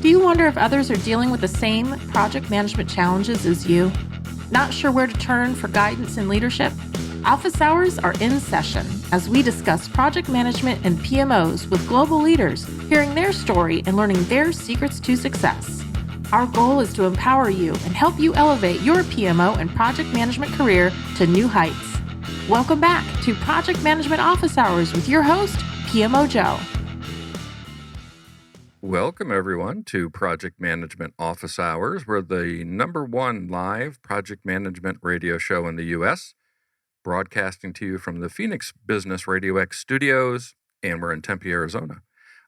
Do you wonder if others are dealing with the same project management challenges as you? Not sure where to turn for guidance and leadership? Office hours are in session as we discuss project management and PMOs with global leaders, hearing their story and learning their secrets to success. Our goal is to empower you and help you elevate your PMO and project management career to new heights. Welcome back to Project Management Office Hours with your host, PMO Joe. Welcome, everyone, to Project Management Office Hours. We're the #1 live project management radio show in the U.S., broadcasting to you from the Phoenix Business RadioX studios, and we're in Tempe, Arizona.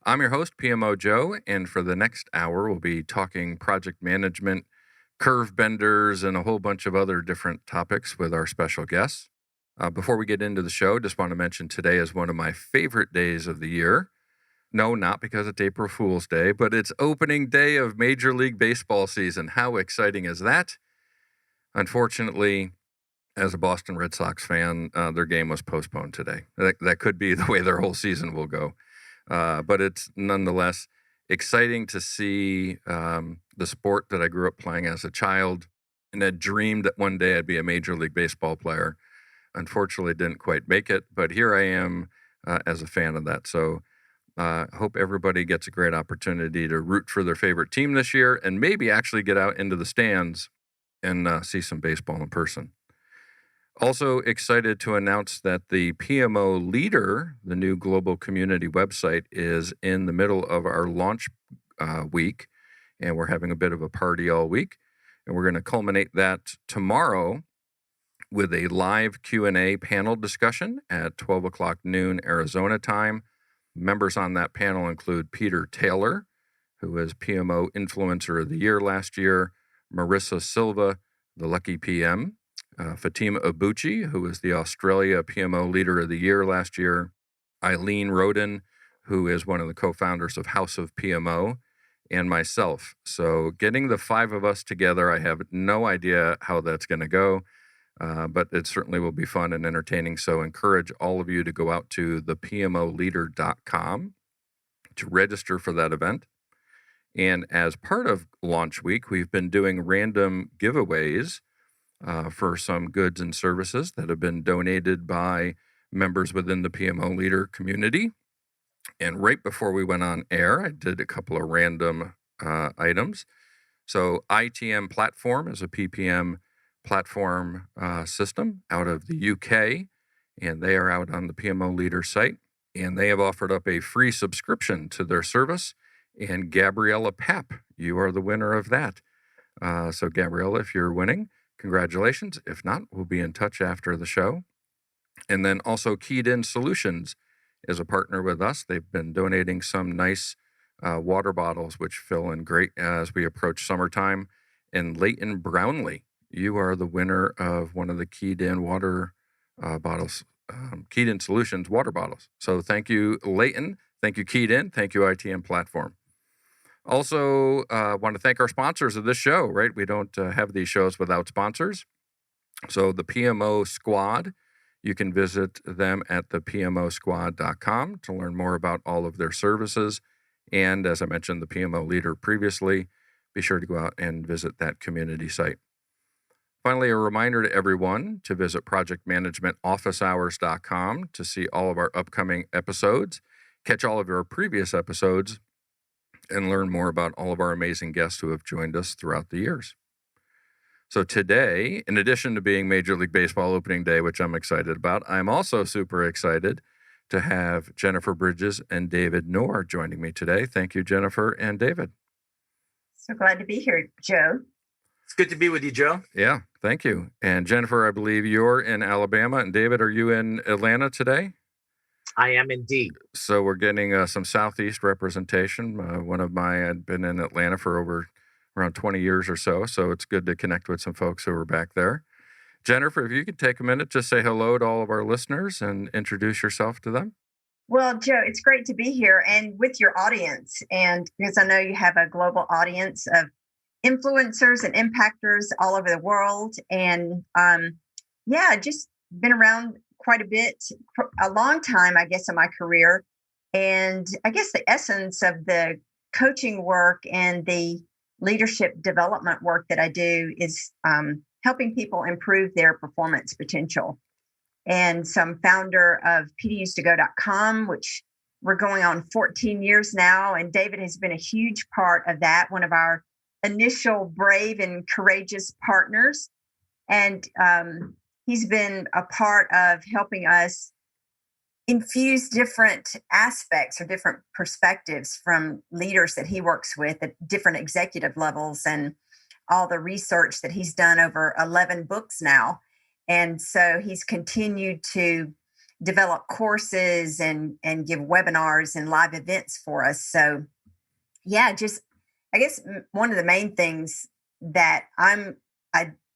I'm your host, PMO Joe, and for the next hour, we'll be talking project management, Curvebenders, and a whole bunch of other different topics with our special guests. Before we get into the show, just want to mention today is one of my favorite days of the year. No, not because it's April Fool's Day, but it's opening day of Major League Baseball season. How exciting is that? Unfortunately, as a Boston Red Sox fan, their game was postponed today. That could be the way their whole season will go. But it's nonetheless exciting to see the sport that I grew up playing as a child and had dreamed that one day I'd be a Major League Baseball player. Unfortunately, didn't quite make it, but here I am as a fan of that. So hope everybody gets a great opportunity to root for their favorite team this year and maybe actually get out into the stands and see some baseball in person. Also excited to announce that the PMO Leader, the new global community website, is in the middle of our launch week, and we're having a bit of a party all week. And we're going to culminate that tomorrow with a live Q&A panel discussion at 12 o'clock noon Arizona time. Members on that panel include Peter Taylor, who is PMO Influencer of the Year last year, Marissa Silva, the Lucky PM, Fatima Abuchi, who is the Australia PMO Leader of the Year last year, Eileen Roden, who is one of the co-founders of House of PMO, and myself. So getting the five of us together, I have no idea how that's going to go. But it certainly will be fun and entertaining. So encourage all of you to go out to thepmoleader.com to register for that event. And as part of launch week, we've been doing random giveaways for some goods and services that have been donated by members within the PMO Leader community. And right before we went on air, I did a couple of random items. So ITM Platform is a PPM platform system out of the UK, and they are out on the PMO Leader site, and they have offered up a free subscription to their service. And Gabriella Papp, you are the winner of that. So Gabriella, if you're winning, congratulations. If not, we'll be in touch after the show. And then also Keyed In Solutions is a partner with us. They've been donating some nice water bottles, which fill in great as we approach summertime. And Leighton Brownlee, you are the winner of one of the Keyed In water bottles, Keyed In Solutions water bottles. So thank you, Leighton. Thank you, Keyed In. Thank you, ITM Platform. Also, want to thank our sponsors of this show, right? We don't have these shows without sponsors. So the PMO Squad, you can visit them at thepmosquad.com to learn more about all of their services. And as I mentioned, the PMO Leader previously, be sure to go out and visit that community site. Finally, a reminder to everyone to visit projectmanagementofficehours.com to see all of our upcoming episodes, catch all of our previous episodes, and learn more about all of our amazing guests who have joined us throughout the years. So today, in addition to being Major League Baseball opening day, which I'm excited about, I'm also super excited to have Jennifer Bridges and David Nour joining me today. Thank you, Jennifer and David. So glad to be here, Joe. It's good to be with you, Joe. Yeah, thank you. And Jennifer, I believe you're in Alabama. And David, are you in Atlanta today? I am indeed. So we're getting some Southeast representation. I'd been in Atlanta for around 20 years or so. So it's good to connect with some folks who are back there. Jennifer, if you could take a minute, just say hello to all of our listeners and introduce yourself to them. Well, Joe, it's great to be here and with your audience. And because I know you have a global audience of influencers and impactors all over the world. And just been around quite a bit, a long time, I guess, in my career. And I guess the essence of the coaching work and the leadership development work that I do is helping people improve their performance potential. And so I'm founder of pdustogo.com, which we're going on 14 years now. And David has been a huge part of that, one of our initial brave and courageous partners. And he's been a part of helping us infuse different aspects or different perspectives from leaders that he works with at different executive levels, and all the research that he's done over 11 books now. And so he's continued to develop courses and give webinars and live events for us. So yeah, just I guess one of the main things that I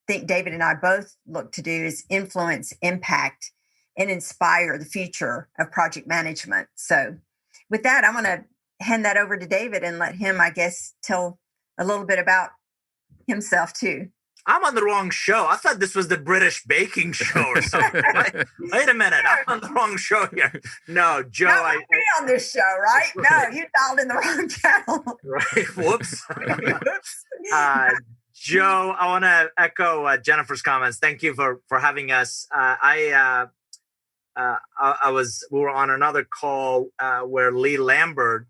think David and I both look to do is influence, impact, and inspire the future of project management. So with that, I'm going to hand that over to David and let him, I guess, tell a little bit about himself too. I'm on the wrong show. I thought this was the British baking show or something. Wait a minute. I'm on the wrong show here. No, Joe. I be on this show, right? No, you dialed in the wrong channel. Right. Whoops. Joe, I want to echo Jennifer's comments. Thank you for having us. We were on another call where Lee Lambert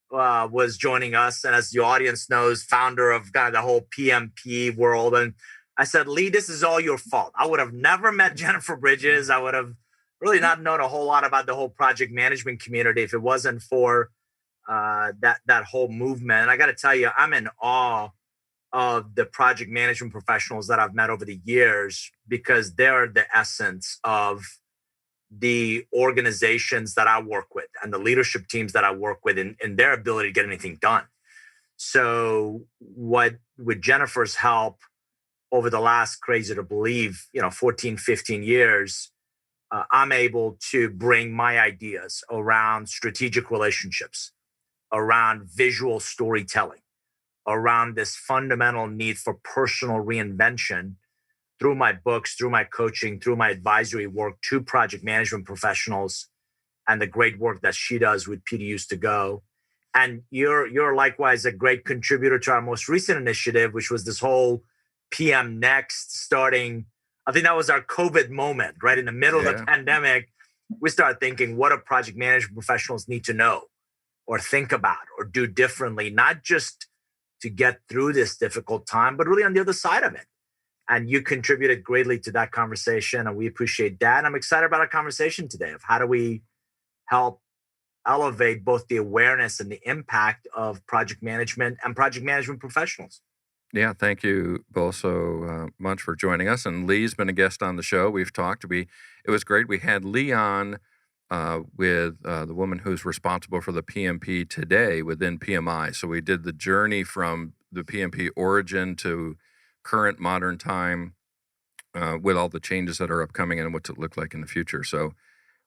was joining us, and as the audience knows, founder of kind of the whole PMP world. And I said, Lee, this is all your fault. I would have never met Jennifer Bridges. I would have really not known a whole lot about the whole project management community if it wasn't for that whole movement. And I got to tell you, I'm in awe of the project management professionals that I've met over the years, because they're the essence of the organizations that I work with and the leadership teams that I work with in their ability to get anything done. So with Jennifer's help over the last, crazy to believe, 14, 15 years, I'm able to bring my ideas around strategic relationships, around visual storytelling, around this fundamental need for personal reinvention through my books, through my coaching, through my advisory work to project management professionals, and the great work that she does with PDUs to Go. And you're likewise a great contributor to our most recent initiative, which was this whole PM Next starting. I think that was our COVID moment, right? In the middle of the pandemic, we started thinking, what do project management professionals need to know or think about or do differently, not just to get through this difficult time, but really on the other side of it. And you contributed greatly to that conversation, and we appreciate that. And I'm excited about our conversation today of how do we help elevate both the awareness and the impact of project management and project management professionals. Yeah, thank you both so much for joining us. And Lee's been a guest on the show. We've talked. It was great. We had Lee on with the woman who's responsible for the PMP today within PMI. So we did the journey from the PMP origin to current modern time with all the changes that are upcoming and what's it look like in the future. So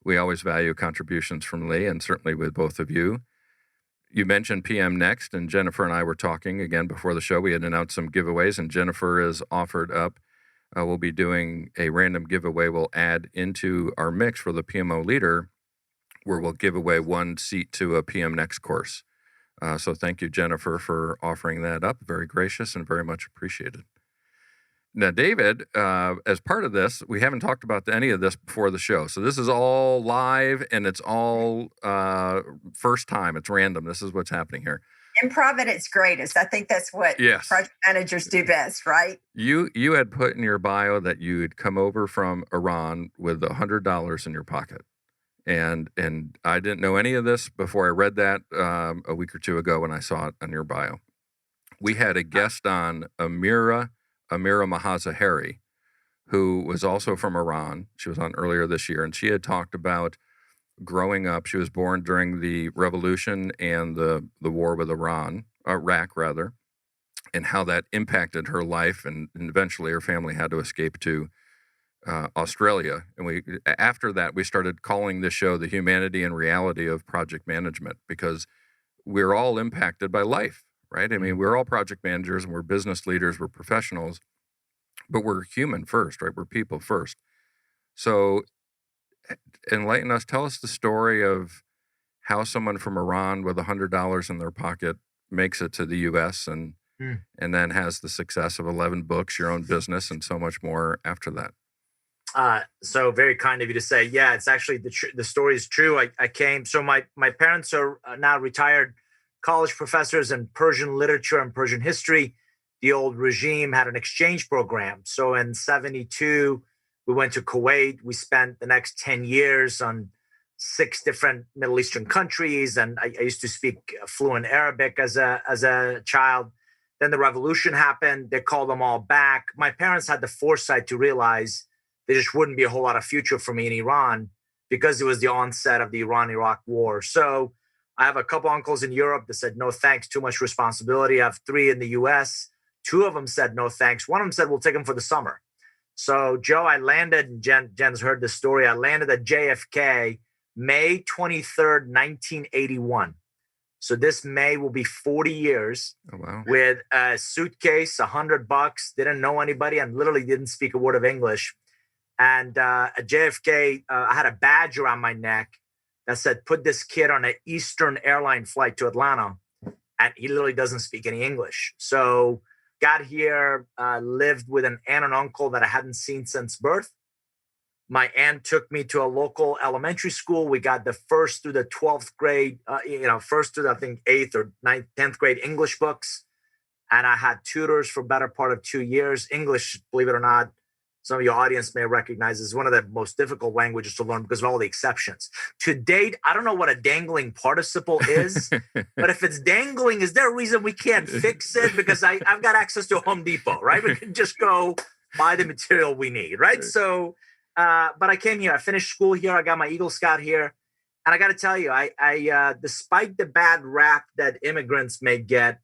we always value contributions from Lee, and certainly with both of you. You mentioned PM Next, and Jennifer and I were talking again before the show. We had announced some giveaways, and Jennifer has offered up. We'll be doing a random giveaway we'll add into our mix for the PMO leader, where we'll give away one seat to a PM Next course. So thank you, Jennifer, for offering that up. Very gracious and very much appreciated. Now, David, as part of this, we haven't talked about any of this before the show. So this is all live, and it's all first time. It's random. This is what's happening here. Improv at its greatest. I think that's what project managers do best, right? You had put in your bio that you'd come over from Iran with $100 in your pocket. And I didn't know any of this before I read that a week or two ago when I saw it on your bio. We had a guest on, Amira Mahazahari, who was also from Iran. She was on earlier this year, and she had talked about growing up. She was born during the revolution and the war with Iraq, and how that impacted her life, and eventually her family had to escape to Australia. And after that, we started calling this show The Humanity and Reality of Project Management, because we're all impacted by life. Right? I mean, we're all project managers and we're business leaders, we're professionals, but we're human first, right? We're people first. So enlighten us, tell us the story of how someone from Iran with $100 in their pocket makes it to the U.S. and then has the success of 11 books, your own business, and so much more after that. So very kind of you to say, yeah, it's actually the story is true. I came, so my parents are now retired college professors in Persian literature and Persian history. The old regime had an exchange program. So in 72, we went to Kuwait. We spent the next 10 years on 6 different Middle Eastern countries. And I used to speak fluent Arabic as a child. Then the revolution happened. They called them all back. My parents had the foresight to realize there just wouldn't be a whole lot of future for me in Iran because it was the onset of the Iran-Iraq war. So I have a couple uncles in Europe that said, no, thanks, too much responsibility. I have 3 in the US. 2 of them said, no, thanks. One of them said, we'll take them for the summer. So Joe, I landed, and Jen's heard this story. I landed at JFK May 23rd, 1981. So this May will be 40 years with a suitcase, $100, didn't know anybody, and literally didn't speak a word of English. And at JFK, I had a badge around my neck that said, put this kid on an Eastern airline flight to Atlanta. And he literally doesn't speak any English. So got here, lived with an aunt and uncle that I hadn't seen since birth. My aunt took me to a local elementary school. We got the 1st through the 12th grade, 1st through, I think, 8th or 9th, 10th grade English books. And I had tutors for better part of 2 years. English, believe it or not, some of your audience may recognize is one of the most difficult languages to learn because of all the exceptions. To date, I don't know what a dangling participle is, but if it's dangling, is there a reason we can't fix it? Because I've got access to a Home Depot, right? We can just go buy the material we need, right? So, but I came here, I finished school here, I got my Eagle Scout here. And I got to tell you, I despite the bad rap that immigrants may get,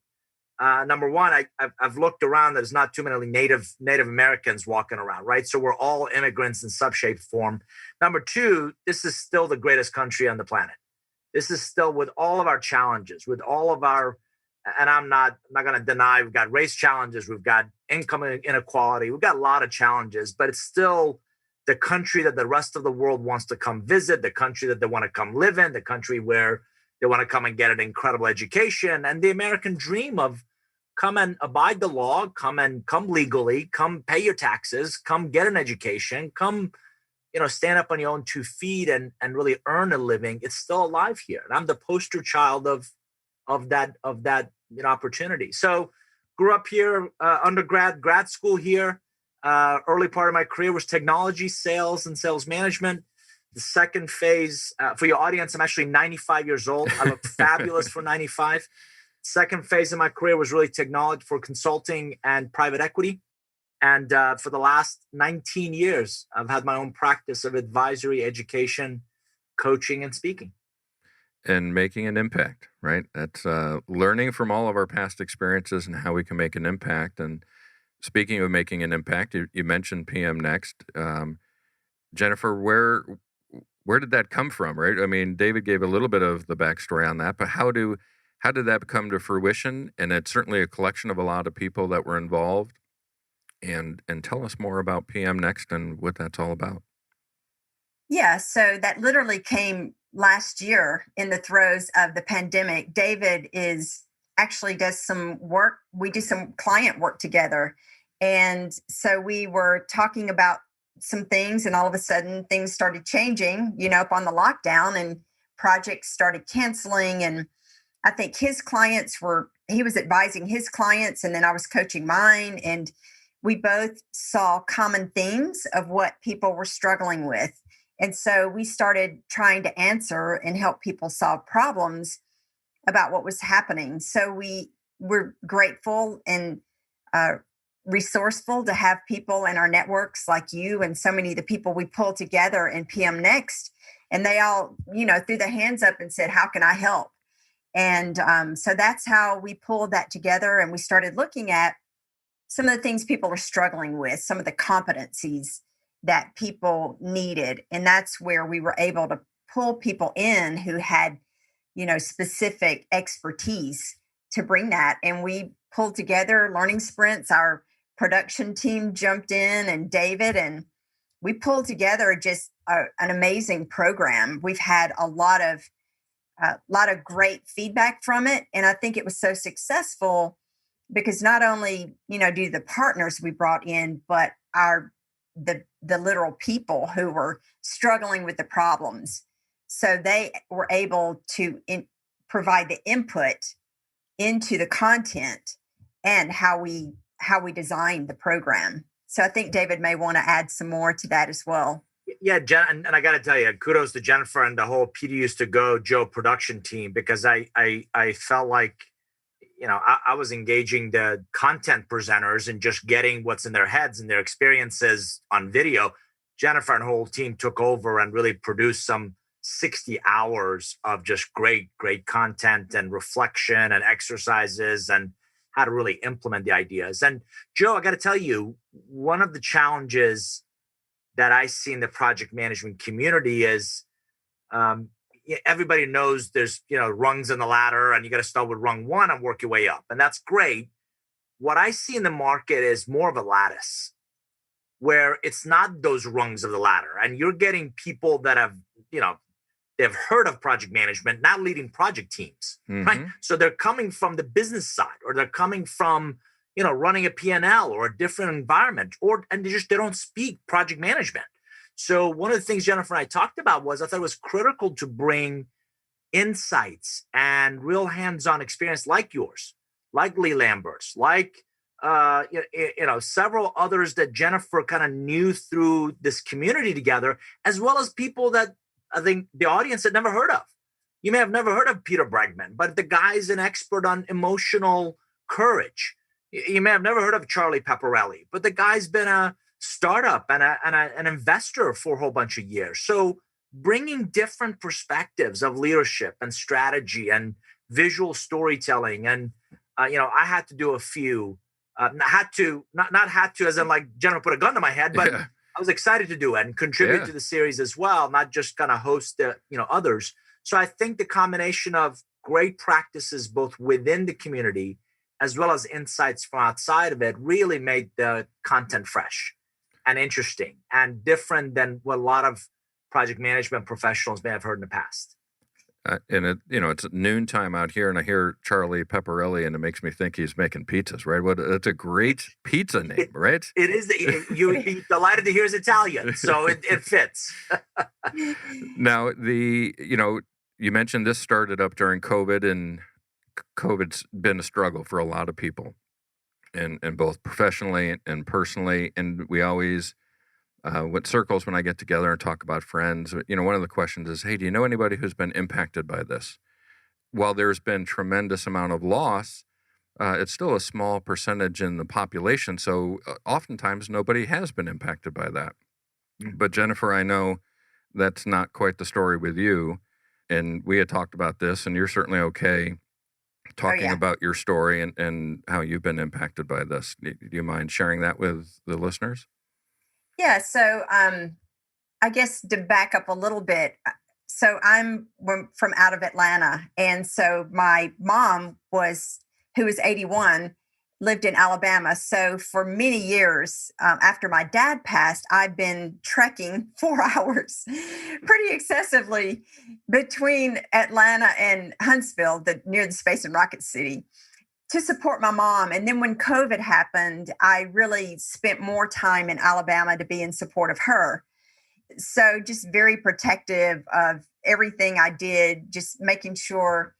number one, I've looked around. There's not too many Native Americans walking around, right? So we're all immigrants in some shape, form. Number two, this is still the greatest country on the planet. This is still, with all of our challenges, with all of our, and I'm not going to deny, we've got race challenges, we've got income inequality, we've got a lot of challenges, but it's still the country that the rest of the world wants to come visit, the country that they want to come live in, the country where they want to come and get an incredible education, and the American dream of come and abide the law, come legally, come pay your taxes, come get an education, come, stand up on your own 2 feet and really earn a living. It's still alive here. And I'm the poster child of that opportunity. So grew up here, grad school here. Early part of my career was technology, sales, and sales management. The second phase, for your audience, I'm actually 95 years old. I look fabulous for 95. Second phase of my career was really technology for consulting and private equity. And for the last 19 years, I've had my own practice of advisory, education, coaching, and speaking. And making an impact, right? That's learning from all of our past experiences and how we can make an impact. And speaking of making an impact, you mentioned PM Next. Jennifer, where did that come from, right? I mean, David gave a little bit of the backstory on that, but how did that come to fruition? And it's certainly a collection of a lot of people that were involved. And tell us more about PM Next and what that's all about. Yeah, so that literally came last year in the throes of the pandemic. David does some work. We do some client work together. And so we were talking about some things, and all of a sudden things started changing, upon the lockdown, and projects started canceling. And I think he was advising his clients, and then I was coaching mine. And we both saw common themes of what people were struggling with. And so we started trying to answer and help people solve problems about what was happening. So we were grateful and resourceful to have people in our networks like you and so many of the people we pulled together in PM Next. And they all, threw their hands up and said, how can I help? And so that's how we pulled that together. And we started looking at some of the things people were struggling with, some of the competencies that people needed. And that's where we were able to pull people in who had, specific expertise to bring that. And we pulled together learning sprints. Our production team jumped in, and David, and we pulled together just an amazing program. We've had a lot of a lot of great feedback from it. And I think it was so successful because not only, do the partners we brought in, but the literal people who were struggling with the problems. So they were able to provide the input into the content and how we designed the program. So I think David may want to add some more to that as well. Yeah, Jen, and I got to tell you, kudos to Jennifer and the whole PD Used to Go Joe production team, because I felt like, I was engaging the content presenters and just getting what's in their heads and their experiences on video. Jennifer and her whole team took over and really produced some 60 hours of just great content and reflection and exercises and how to really implement the ideas. And Joe, I got to tell you, one of the challenges that I see in the project management community is everybody knows there's, rungs in the ladder, and you got to start with rung one and work your way up. And that's great. What I see in the market is more of a lattice where it's not those rungs of the ladder. And you're getting people that have, they've heard of project management, not leading project teams, right? So they're coming from the business side, or they're coming from, running a P&L or a different environment, and they don't speak project management. So one of the things Jennifer and I talked about was I thought it was critical to bring insights and real hands-on experience like yours, like Lee Lambert's, like several others that Jennifer kind of knew through this community together, as well as people that I think the audience had never heard of. You may have never heard of Peter Bregman, but the guy's an expert on emotional courage. You may have never heard of Charlie Pepperelli, but the guy's been a startup and an investor for a whole bunch of years. So bringing different perspectives of leadership and strategy and visual storytelling. And, I had to do a few, not had to as in like Jennifer put a gun to my head, but yeah. I was excited to do it and contribute to the series as well, not just kind of host the, others. So I think the combination of great practices both within the community as well as insights from outside of it really made the content fresh and interesting and different than what a lot of project management professionals may have heard in the past. And it's noontime out here, and I hear Charlie Pepperelli, and it makes me think he's making pizzas, right? It's a great pizza name, right? It is. You would be delighted to hear his Italian, so it fits. Now, you mentioned this started up during COVID, and COVID's been a struggle for a lot of people, and both professionally and personally. And we always, with circles, when I get together and talk about friends, one of the questions is, hey, do you know anybody who's been impacted by this? While there's been tremendous amount of loss, it's still a small percentage in the population. So oftentimes nobody has been impacted by that. But Jennifer, I know that's not quite the story with you. And we had talked about this, and you're certainly okay talking about your story and how you've been impacted by this. Do you mind sharing that with the listeners? Yeah. So I guess to back up a little bit. So I'm from out of Atlanta. And so my mom who was 81, lived in Alabama. So for many years after my dad passed, I've been trekking 4 hours pretty excessively between Atlanta and Huntsville, near the Space and Rocket City, to support my mom. And then when COVID happened, I really spent more time in Alabama to be in support of her. So just very protective of everything I did, just making sure,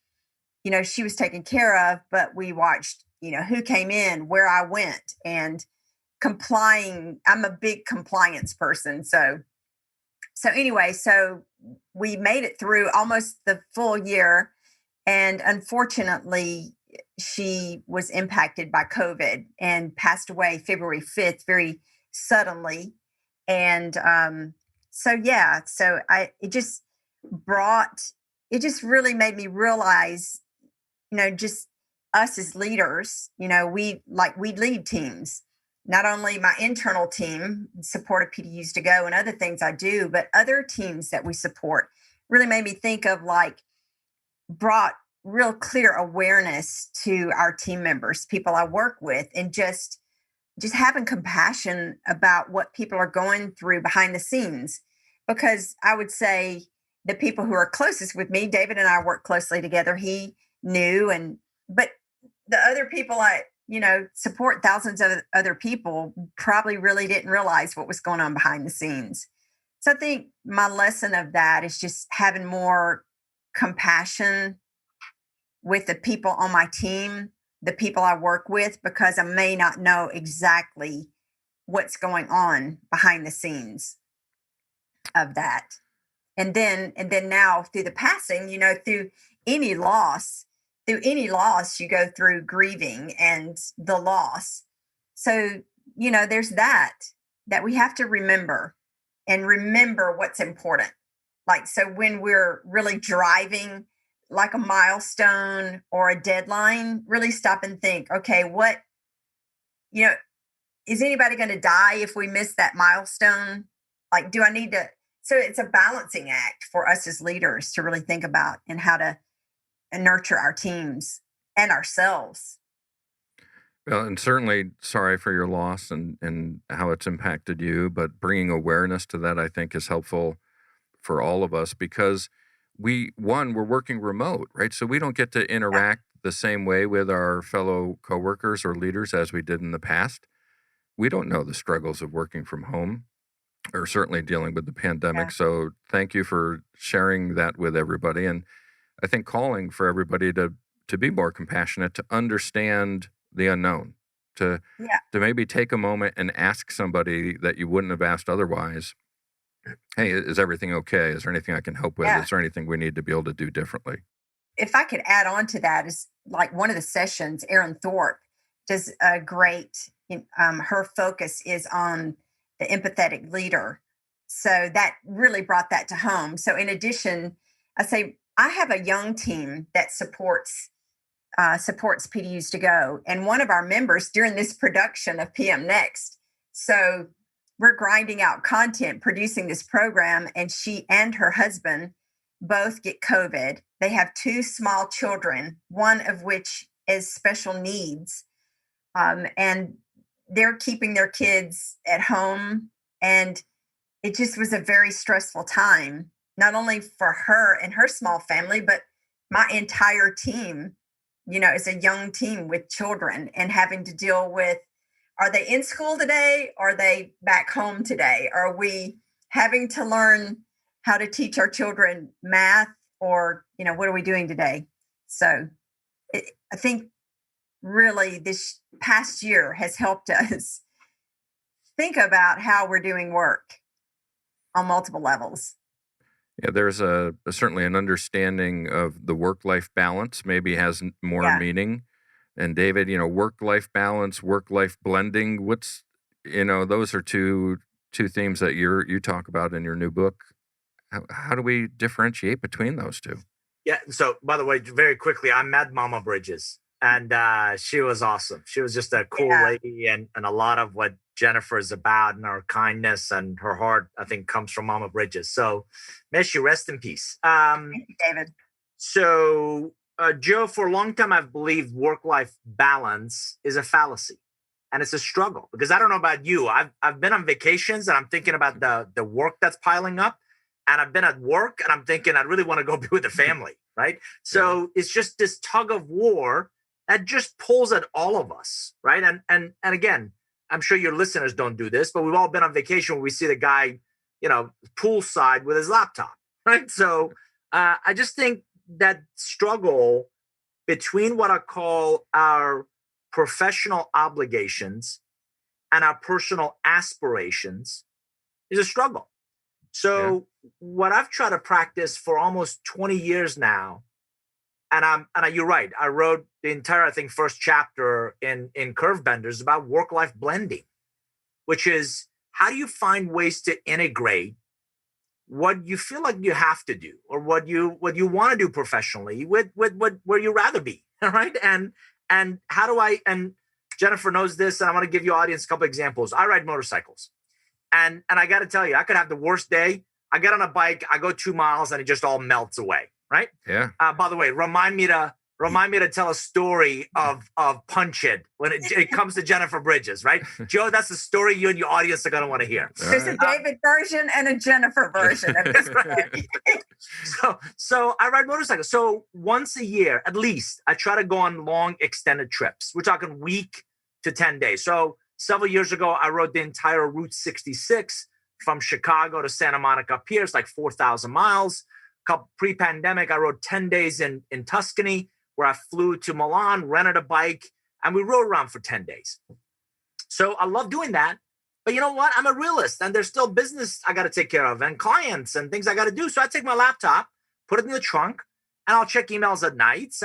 she was taken care of, but we watched, who came in, where I went, and complying. I'm a big compliance person. So anyway, so we made it through almost the full year. And unfortunately, she was impacted by COVID and passed away February 5th, very suddenly. And it just really made me realize, just us as leaders, we lead teams, not only my internal team, support of PD Used to Go and other things I do, but other teams that we support. Really made me think of brought real clear awareness to our team members, people I work with, and just having compassion about what people are going through behind the scenes. Because I would say, the people who are closest with me, David and I work closely together. He knew, but the other people I, support thousands of other people probably really didn't realize what was going on behind the scenes. So I think my lesson of that is just having more compassion with the people on my team, the people I work with, because I may not know exactly what's going on behind the scenes of that. And then now through the passing, through any loss, you go through grieving and the loss. So, there's that we have to remember what's important. Like, so when we're really driving like a milestone or a deadline, really stop and think, okay, what, is anybody going to die if we miss that milestone? Like, do I need to? So it's a balancing act for us as leaders to really think about and how to nurture our teams and ourselves. Well, and certainly sorry for your loss and how it's impacted you, but bringing awareness to that, I think, is helpful for all of us because we're working remote, right? So we don't get to interact the same way with our fellow coworkers or leaders as we did in the past. We don't know the struggles of working from home or certainly dealing with the pandemic. Yeah. So thank you for sharing that with everybody. And I think calling for everybody to be more compassionate, to understand the unknown, to maybe take a moment and ask somebody that you wouldn't have asked otherwise, hey, is everything okay? Is there anything I can help with? Yeah. Is there anything we need to be able to do differently? If I could add on to that, is like one of the sessions, Erin Thorpe does a great, her focus is on the empathetic leader. So that really brought that to home. So in addition, I have a young team that supports PDUs to Go. And one of our members during this production of PM Next, so we're grinding out content, producing this program, and she and her husband both get COVID. They have 2 small children, one of which is special needs. And they're keeping their kids at home. And it just was a very stressful time, not only for her and her small family, but my entire team, is a young team with children and having to deal with, are they in school today? Are they back home today? Are we having to learn how to teach our children math or, what are we doing today? So I think really this past year has helped us think about how we're doing work on multiple levels. Yeah, there's certainly an understanding of the work-life balance maybe has more meaning. And David, work-life balance, work-life blending, those are two themes that you talk about in your new book. How do we differentiate between those two? Yeah. So by the way, very quickly, I met Mama Bridges and she was awesome. She was just a cool lady and a lot of what Jennifer is about and her kindness and her heart, I think, comes from Mama Bridges. So may she rest in peace. Thank you, David. So Joe, for a long time, I've believed work-life balance is a fallacy and it's a struggle because I don't know about you. I've been on vacations and I'm thinking about the work that's piling up. And I've been at work and I'm thinking I really want to go be with the family, right? So it's just this tug of war that just pulls at all of us, right? And again, I'm sure your listeners don't do this, but we've all been on vacation where we see the guy, poolside with his laptop, right? So I just think that struggle between what I call our professional obligations and our personal aspirations is a struggle. So what I've tried to practice for almost 20 years now, and you're right, I wrote the entire, I think, first chapter in Curvebenders about work-life blending, which is how do you find ways to integrate what you feel like you have to do or what you want to do professionally with where you rather be, right? And how do and Jennifer knows this, and I want to give your audience a couple examples. I ride motorcycles. And I got to tell you, I could have the worst day. I get on a bike, I go 2 miles, and it just all melts away, right? Yeah. By the way, remind me to remind me to tell a story of Punch It when it comes to Jennifer Bridges, right? Joe, that's the story you and your audience are going to want to hear. There's a David version and a Jennifer version of this. So I ride motorcycles. So once a year, at least, I try to go on long extended trips. We're talking week to 10 days. So several years ago, I rode the entire Route 66 from Chicago to Santa Monica Pier. It's like 4,000 miles. Pre-pandemic, I rode 10 days in Tuscany, where I flew to Milan, rented a bike, and we rode around for 10 days. So I love doing that. But you know what? I'm a realist, and there's still business I got to take care of and clients and things I got to do. So I take my laptop, put it in the trunk, and I'll check emails at nights.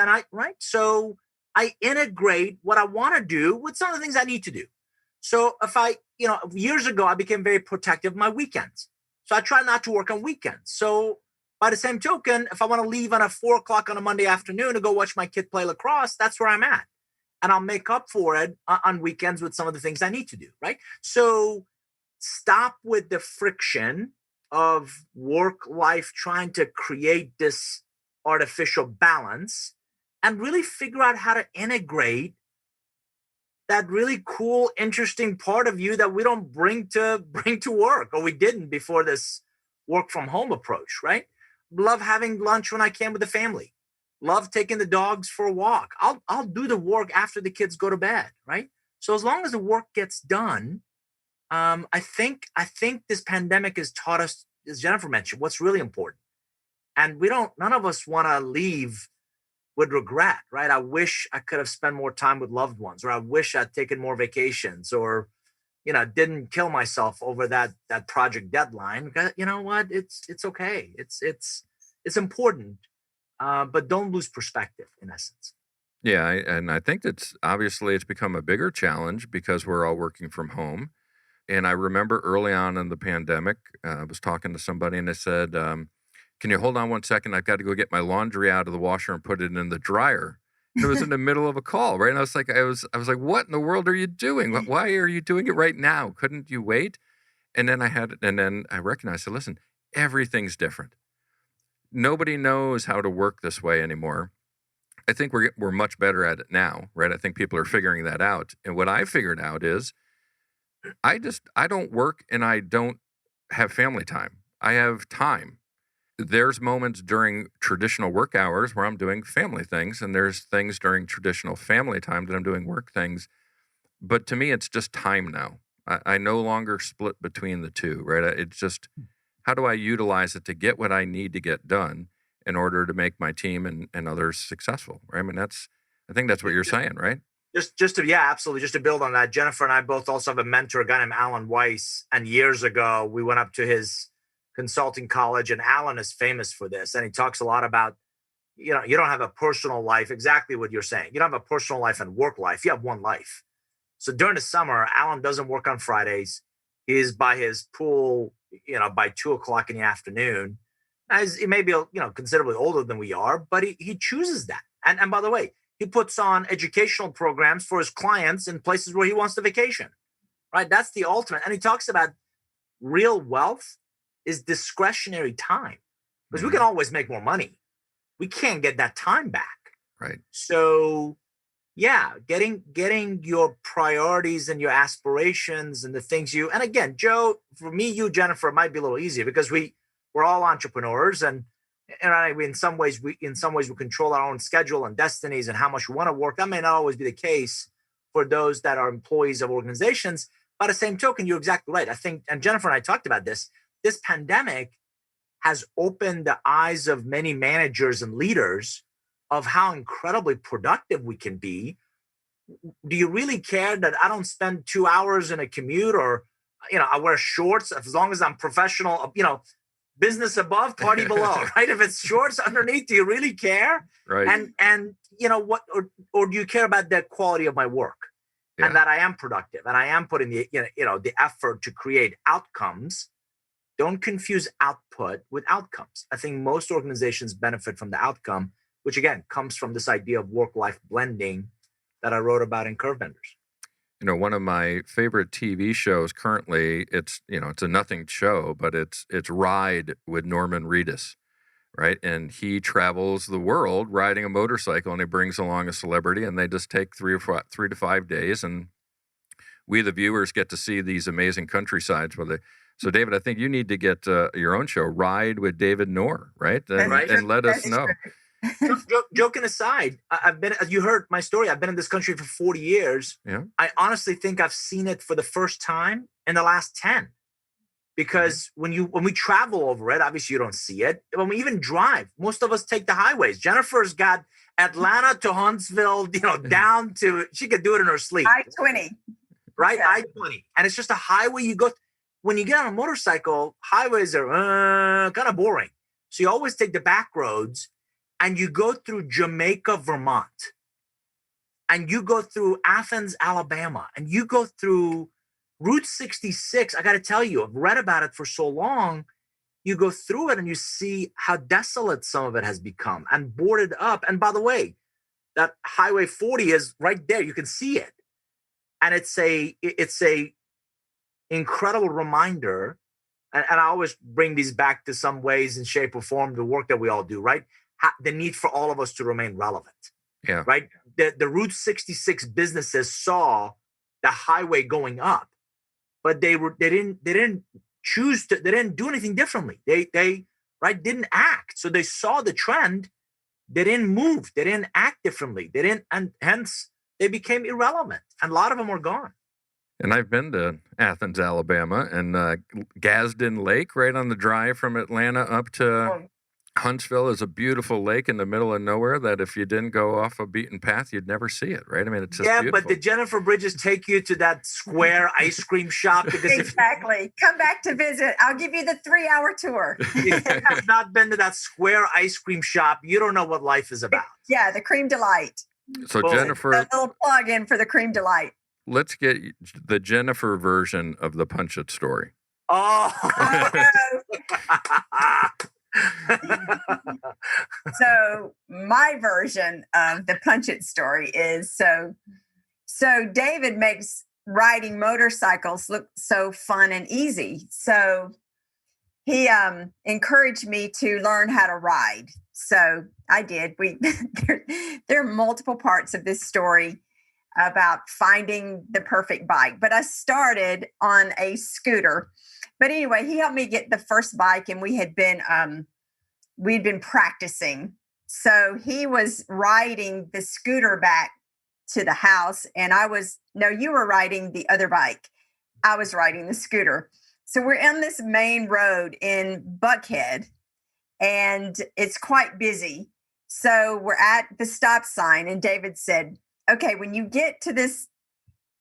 So I integrate what I want to do with some of the things I need to do. So years ago, I became very protective of my weekends. So I try not to work on weekends. So by the same token, if I want to leave on 4 o'clock on a Monday afternoon to go watch my kid play lacrosse, that's where I'm at. And I'll make up for it on weekends with some of the things I need to do, right? So stop with the friction of work life, trying to create this artificial balance, and really figure out how to integrate that really cool, interesting part of you that we don't bring to work, or we didn't before this work from home approach, right? Love having lunch when I can with the family. Love taking the dogs for a walk. I'll do the work after the kids go to bed, right? So as long as the work gets done, I think this pandemic has taught us, as Jennifer mentioned, what's really important. And none of us want to leave with regret, right? I wish I could have spent more time with loved ones, or I wish I'd taken more vacations, or didn't kill myself over that project deadline. Because you know what? It's okay. It's important. But don't lose perspective, in essence. Yeah, and I think it's become a bigger challenge because we're all working from home. And I remember early on in the pandemic, I was talking to somebody and they said, can you hold on 1 second? I've got to go get my laundry out of the washer and put it in the dryer. And it was in the middle of a call, right? And I was like, what in the world are you doing? Why are you doing it right now? Couldn't you wait? And then I recognized, listen, everything's different. Nobody knows how to work this way anymore. I think we're much better at it now, right? I think people are figuring that out. And what I figured out is I don't work and I don't have family time. I have time. There's moments during traditional work hours where I'm doing family things, and there's things during traditional family time that I'm doing work things. But to me, it's just time now. I no longer split between the two, right? It's just, how do I utilize it to get what I need to get done in order to make my team and others successful, right? I mean, I think that's what you're saying, right? Absolutely. Just to build on that, Jennifer and I both also have a mentor, a guy named Alan Weiss. And years ago, we went up to his consulting college, and Alan is famous for this. And he talks a lot about, you don't have a personal life, exactly what you're saying. You don't have a personal life and work life. You have one life. So during the summer, Alan doesn't work on Fridays. He's by his pool, by 2 o'clock in the afternoon. He may be, considerably older than we are, but he chooses that. And by the way, he puts on educational programs for his clients in places where he wants to vacation, right? That's the ultimate. And he talks about real wealth is discretionary time, because we can always make more money. We can't get that time back. Right. So yeah, getting your priorities and your aspirations and the things and again, Joe, for me, you, Jennifer, it might be a little easier because we're all entrepreneurs, and in some ways we control our own schedule and destinies and how much we want to work. That may not always be the case for those that are employees of organizations. By the same token, you're exactly right. I think, and Jennifer and I talked about this pandemic has opened the eyes of many managers and leaders of how incredibly productive we can be. Do you really care that I don't spend 2 hours in a commute, or, I wear shorts as long as I'm professional, business above, party below, right? If it's shorts underneath, do you really care? Right. And what, or do you care about the quality of my work? Yeah. And that I am productive and I am putting the effort to create outcomes. Don't confuse output with outcomes. I think most organizations benefit from the outcome, which again comes from this idea of work-life blending that I wrote about in Curvebenders. One of my favorite TV shows currently, it's a nothing show, but it's Ride with Norman Reedus. right? And he travels the world riding a motorcycle, and he brings along a celebrity, and they just take 3 to 5 days, and we, the viewers, get to see these amazing countrysides. So, David, I think you need to get your own show, Ride with David Nour, right? And let us know. Joking aside, I've been, as you heard my story, I've been in this country for 40 years. Yeah. I honestly think I've seen it for the first time in the last 10. Because when we travel over it, obviously you don't see it. When we even drive, most of us take the highways. Jennifer's got Atlanta to Huntsville, down to, she could do it in her sleep. I-20. Right? Yeah. I-20. And it's just a highway you go. When you get on a motorcycle, highways are kind of boring. So you always take the back roads, and you go through Jamaica, Vermont. And you go through Athens, Alabama. And you go through Route 66. I got to tell you, I've read about it for so long. You go through it and you see how desolate some of it has become and boarded up. And by the way, that Highway 40 is right there. You can see it. And it's a incredible reminder. And I always bring these back to some ways and shape or form, the work that we all do, right? The need for all of us to remain relevant. Yeah. Right. The Route 66 businesses saw the highway going up, but they didn't do anything differently. They didn't act. So they saw the trend. They didn't move. They didn't act differently. And hence they became irrelevant. And a lot of them are gone. And I've been to Athens, Alabama, and Gadsden Lake, right on the drive from Atlanta up to Huntsville, is a beautiful lake in the middle of nowhere that if you didn't go off a beaten path, you'd never see it, right? I mean, it's just beautiful. But did Jennifer Bridges take you to that square ice cream shop? Because exactly. Come back to visit. I'll give you the 3-hour tour. If you have not been to that square ice cream shop, you don't know what life is about. Yeah, the Cream Delight. So Boom. Jennifer, A little plug in for the Cream Delight. let's get the Jennifer version of the Punch It story. Oh. So my version of the Punch It story is so David makes riding motorcycles look so fun and easy. So he encouraged me to learn how to ride. So I did. There are multiple parts of this story about finding the perfect bike, but I started on a scooter. But anyway, he helped me get the first bike, and we'd been practicing. So he was riding the scooter back to the house, and you were riding the other bike. I was riding the scooter. So we're on this main road in Buckhead, and it's quite busy. So we're at the stop sign, and David said, okay, when you get to this,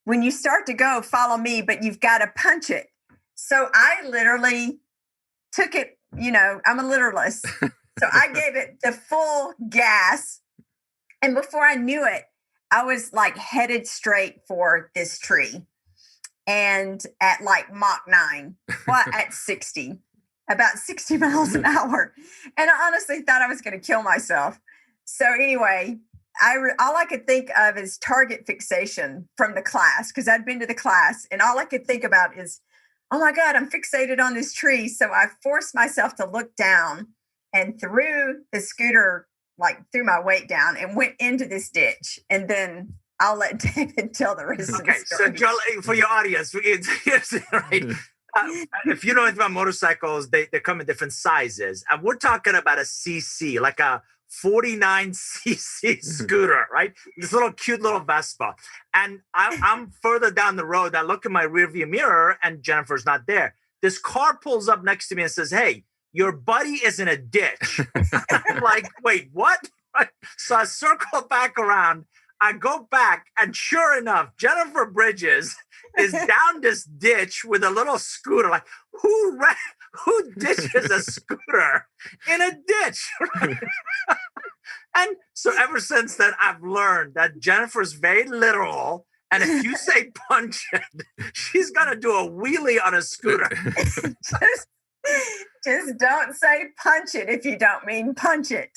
when you start to go, follow me, but you've got to punch it. So I literally took it, I'm a literalist. So I gave it the full gas. And before I knew it, I was like headed straight for this tree. And at like Mach 9, at 60, about 60 miles an hour. And I honestly thought I was going to kill myself. So anyway, all I could think of is target fixation from the class, because I'd been to the class, and all I could think about is, oh my God, I'm fixated on this tree. So I forced myself to look down and threw the scooter, threw my weight down and went into this ditch. And then I'll let David tell the rest of the story. So for your audience, right? If you know anything about motorcycles, they come in different sizes. And we're talking about a CC, like a 49cc scooter, right? This little cute little Vespa. And I'm further down the road. I look in my rearview mirror and Jennifer's not there. This car pulls up next to me and says, hey, your buddy is in a ditch. I'm like, wait, what? Right? So I circle back around. I go back, and sure enough, Jennifer Bridges is down this ditch with a little scooter. Like, who ditches a scooter in a ditch? Right? And so ever since then, I've learned that Jennifer's very literal. And if you say punch it, she's going to do a wheelie on a scooter. Just don't say punch it if you don't mean punch it.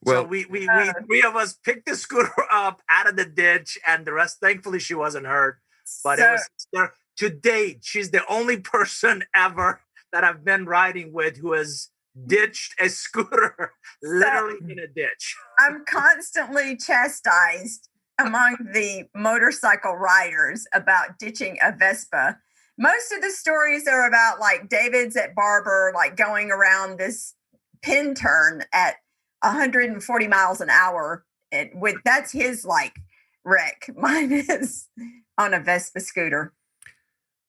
Well, so we three of us picked the scooter up out of the ditch, and the rest, thankfully, she wasn't hurt. But it was to date, she's the only person ever that I've been riding with who has ditched a scooter literally in a ditch. I'm constantly chastised among the motorcycle riders about ditching a Vespa. Most of the stories are about like David's at Barber, like going around this pin turn at 140 miles an hour. That's his like wreck. Mine is on a Vespa scooter.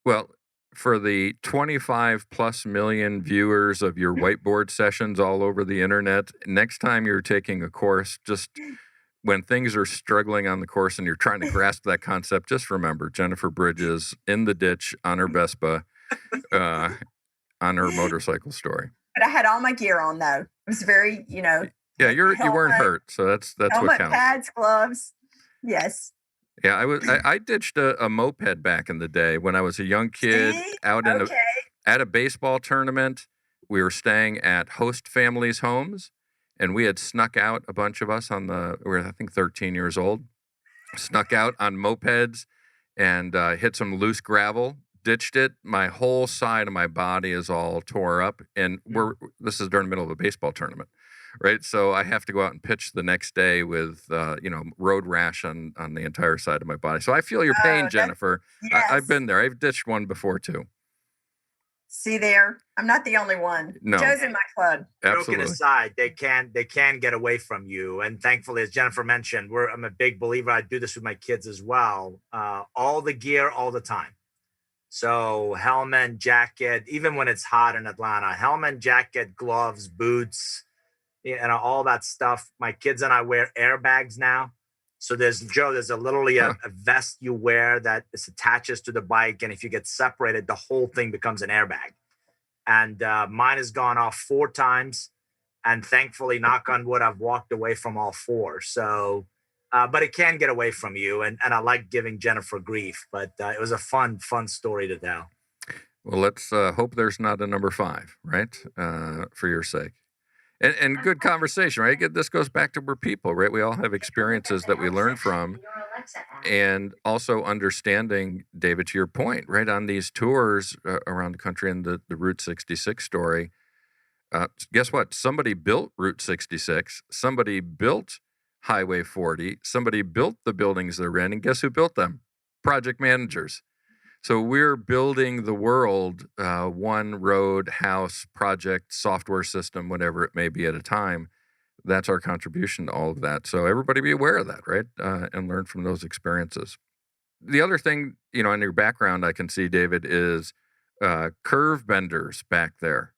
Well, for the 25 plus million viewers of your whiteboard sessions all over the internet, next time you're taking a course, just when things are struggling on the course and you're trying to grasp that concept, just remember Jennifer Bridges in the ditch on her Vespa, on her motorcycle story. But I had all my gear on though. It was very, Yeah, you helmet, weren't hurt, so that's helmet, what counts. pads, gloves. Yes. Yeah, I ditched a moped back in the day when I was a young kid. See? Out in at a baseball tournament. We were staying at host families' homes, and we had snuck out, a bunch of us we were I think 13 years old, snuck out on mopeds and hit some loose gravel, ditched it. My whole side of my body is all tore up, and this is during the middle of a baseball tournament. Right, so I have to go out and pitch the next day with, road rash on the entire side of my body. So I feel your pain, Jennifer. Yes. I've been there. I've ditched one before too. See there, I'm not the only one. No. Joe's in my club. Absolutely. Joking aside, they can get away from you, and thankfully, as Jennifer mentioned, I'm a big believer. I do this with my kids as well. All the gear, all the time. So helmet, jacket, even when it's hot in Atlanta, helmet, jacket, gloves, boots. And all that stuff. My kids and I wear airbags now. So there's literally a vest you wear that is attaches to the bike. And if you get separated, the whole thing becomes an airbag. And mine has gone off 4 times. And thankfully, knock on wood, I've walked away from all 4. So, but it can get away from you. And I like giving Jennifer grief. But it was a fun story to tell. Well, let's hope there's not a number 5, right? For your sake. And good conversation, right? This goes back to we're people, right? We all have experiences that we learn from. And also understanding, David, to your point, right? On these tours around the country and the Route 66 story, guess what? Somebody built Route 66. Somebody built Highway 40. Somebody built the buildings they're in. And guess who built them? Project managers. So we're building the world, one road, house, project, software system, whatever it may be at a time. That's our contribution to all of that. So everybody be aware of that, right? And learn from those experiences. The other thing, in your background, I can see, David, is Curvebenders back there.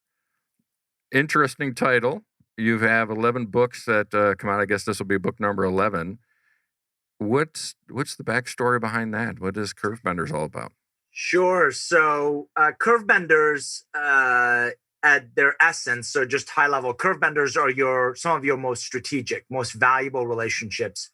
Interesting title. You have 11 books that come out. I guess this will be book number 11. What's the backstory behind that? What is Curvebenders all about? Sure. So Curvebenders, at their essence, so just high level, Curvebenders are some of your most strategic, most valuable relationships.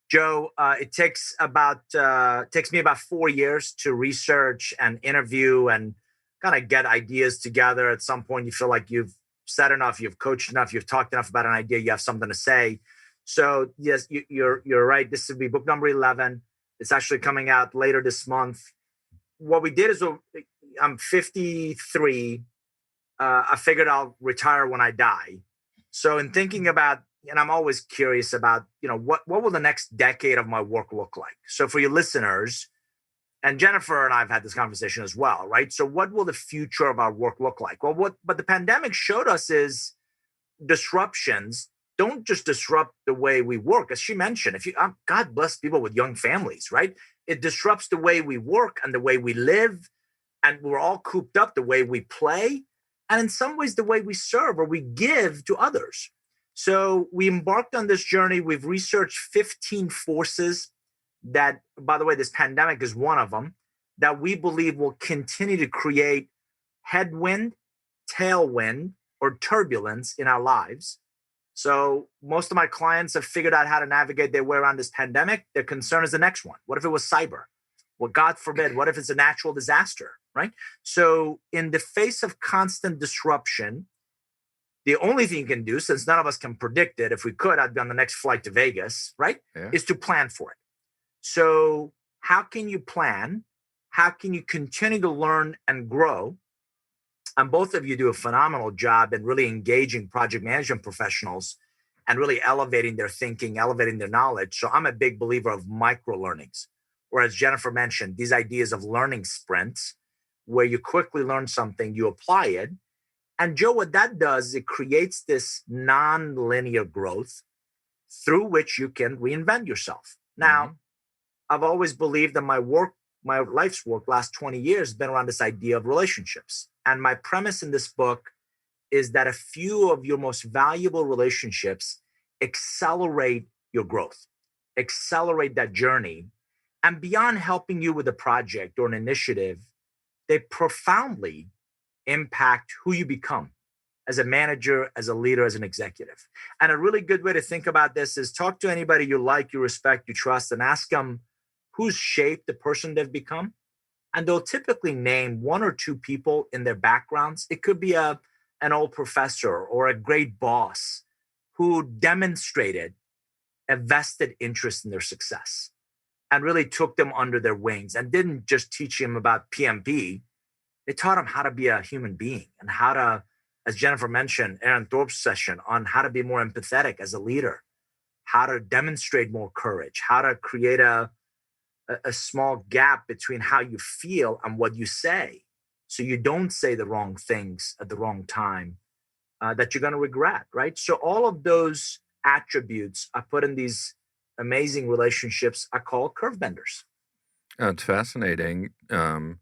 Joe, it takes me about 4 years to research and interview and kind of get ideas together. At some point, you feel like you've said enough, you've coached enough, you've talked enough about an idea, you have something to say. So yes, you're right. This will be book number 11. It's actually coming out later this month. What we did is, I'm 53. I figured I'll retire when I die. So in thinking about, and I'm always curious about, what will the next decade of my work look like? So for your listeners, and Jennifer and I have had this conversation as well, right? So what will the future of our work look like? Well, what the pandemic showed us is disruptions don't just disrupt the way we work. As she mentioned, God bless people with young families, right? It disrupts the way we work and the way we live. And we're all cooped up, the way we play. And in some ways, the way we serve or we give to others. So we embarked on this journey. We've researched 15 forces that, by the way, this pandemic is one of them, that we believe will continue to create headwind, tailwind, or turbulence in our lives. So most of my clients have figured out how to navigate their way around this pandemic. Their concern is the next one. What if it was cyber? Well, God forbid, what if it's a natural disaster, right? So in the face of constant disruption, the only thing you can do, since none of us can predict it, if we could, I'd be on the next flight to Vegas, right? Yeah. Is to plan for it. So how can you plan? How can you continue to learn and grow? And both of you do a phenomenal job in really engaging project management professionals and really elevating their thinking, elevating their knowledge. So I'm a big believer of micro learnings. Whereas Jennifer mentioned these ideas of learning sprints, where you quickly learn something, you apply it. And Joe, what that does is it creates this non-linear growth through which you can reinvent yourself. Now, I've always believed that my life's work, last 20 years, has been around this idea of relationships. And my premise in this book is that a few of your most valuable relationships accelerate your growth, accelerate that journey. And beyond helping you with a project or an initiative, they profoundly impact who you become as a manager, as a leader, as an executive. And a really good way to think about this is talk to anybody you like, you respect, you trust, and ask them who's shaped the person they've become. And they'll typically name one or two people in their backgrounds. It could be an old professor or a great boss who demonstrated a vested interest in their success and really took them under their wings and didn't just teach them about PMP. They taught them how to be a human being and how to, as Jennifer mentioned, Aaron Thorpe's session on how to be more empathetic as a leader, how to demonstrate more courage, how to create a small gap between how you feel and what you say, so you don't say the wrong things at the wrong time that you're going to regret, right? So all of those attributes are put in these amazing relationships I call curvebenders. It's fascinating. And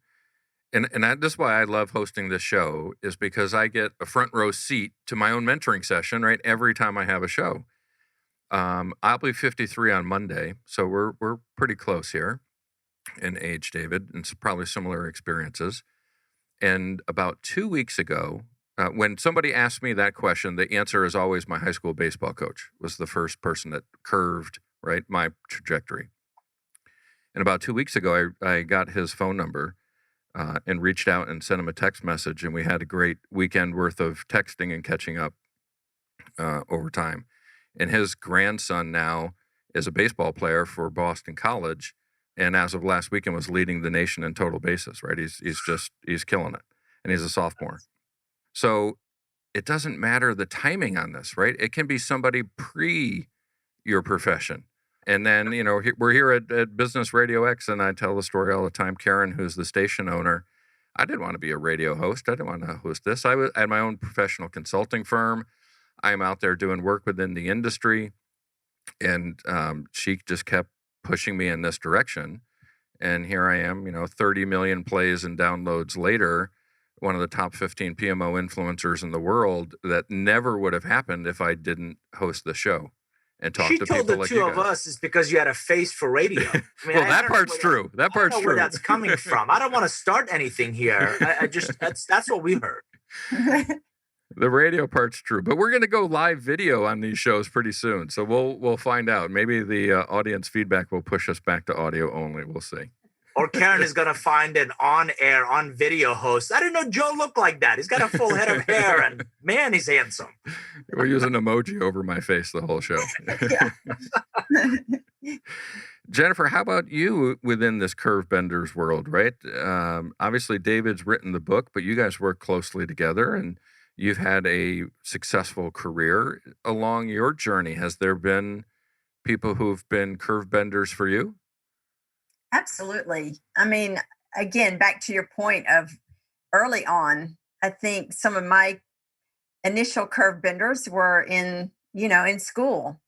that's why I love hosting this show, is because I get a front row seat to my own mentoring session, right? Every time I have a show. I'll be 53 on Monday, so we're pretty close here in age, David, and it's probably similar experiences. And about 2 weeks ago, when somebody asked me that question, the answer is always my high school baseball coach was the first person that curved, right, my trajectory. And about 2 weeks ago, I got his phone number and reached out and sent him a text message, and we had a great weekend worth of texting and catching up over time. And his grandson now is a baseball player for Boston College, and as of last weekend was leading the nation in total bases, right? He's killing it, and he's a sophomore. So it doesn't matter the timing on this, right? It can be somebody pre your profession. And then, we're here at Business RadioX, and I tell the story all the time. Karen, who's the station owner, I didn't want to be a radio host. I didn't want to host this. I had my own professional consulting firm. I'm out there doing work within the industry, and she just kept pushing me in this direction. And here I am, 30 million plays and downloads later, one of the top 15 PMO influencers in the world. That never would have happened if I didn't host the show and talk to people like you guys. She told the two of us is because you had a face for radio. I mean, well, that part's true. That part's true. Where that's coming from. I don't want to start anything here. I just that's what we heard. The radio part's true, but we're going to go live video on these shows pretty soon, so we'll find out. Maybe the audience feedback will push us back to audio only. We'll see. Or Karen is going to find an on-air, on-video host. I didn't know Joe looked like that. He's got a full head of hair, and man, he's handsome. We'll use an emoji over my face the whole show. Jennifer, how about you within this Curvebenders world, right? Obviously, David's written the book, but you guys work closely together, and you've had a successful career along your journey. Has there been people who've been Curvebenders for you? Absolutely. I mean, again, back to your point of early on, I think some of my initial Curvebenders were in school.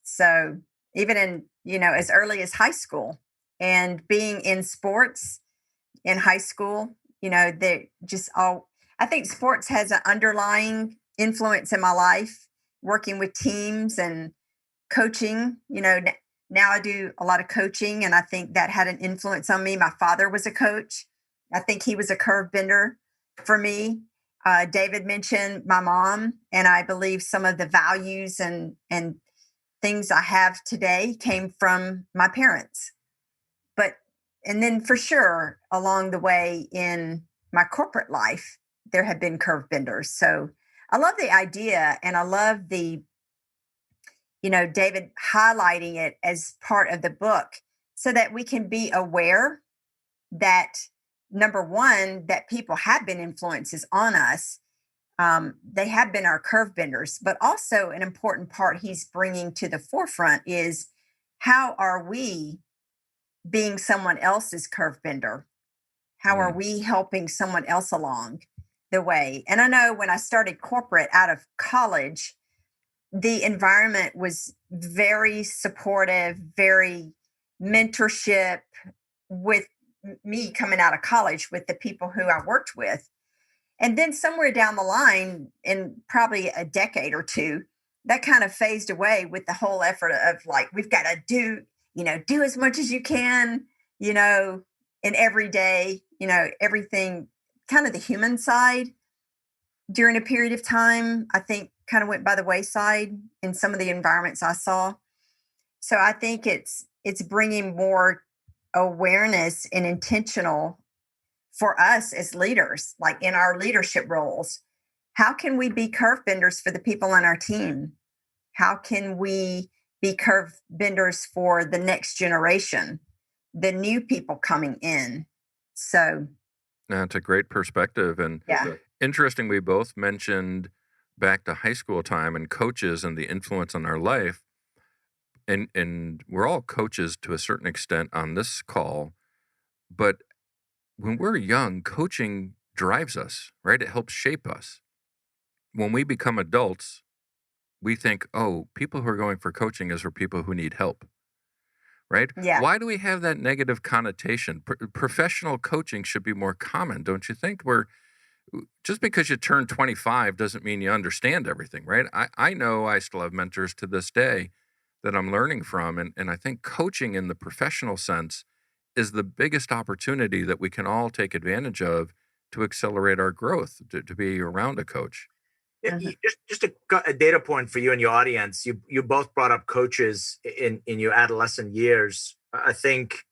So even in, as early as high school, and being in sports in high school, they just all, I think sports has an underlying influence in my life, working with teams and coaching. Now I do a lot of coaching, and I think that had an influence on me. My father was a coach. I think he was a curvebender for me. David mentioned my mom, and I believe some of the values and things I have today came from my parents. And then for sure, along the way in my corporate life, there have been curvebenders. So I love the idea, and I love the David highlighting it as part of the book so that we can be aware that number one, that people have been influences on us. They have been our curvebenders, but also an important part he's bringing to the forefront is how are we being someone else's curvebender? How are we helping someone else along the way? And I know when I started corporate out of college, the environment was very supportive, very mentorship with me coming out of college with the people who I worked with. And then somewhere down the line, in probably a decade or two, that kind of phased away with the whole effort of like, we've got to do as much as you can, in every day, everything, kind of the human side during a period of time, I think kind of went by the wayside in some of the environments I saw. So I think it's bringing more awareness and intentional for us as leaders, like in our leadership roles. How can we be curve benders for the people on our team? How can we be curve benders for the next generation, the new people coming in? So that's a great perspective. And yeah, interesting, we both mentioned back to high school time and coaches and the influence on our life. And we're all coaches to a certain extent on this call. But when we're young, coaching drives us, right? It helps shape us. When we become adults, we think, oh, people who are going for coaching is for people who need help, right? yeah. Why do we have that negative connotation? Professional coaching should be more common, don't you think? Just because you turn 25 doesn't mean you understand everything, right? I know I still have mentors to this day that I'm learning from. And I think coaching in the professional sense is the biggest opportunity that we can all take advantage of to accelerate our growth, to be around a coach. Yeah, just a data point for you and your audience. You both brought up coaches in your adolescent years. I think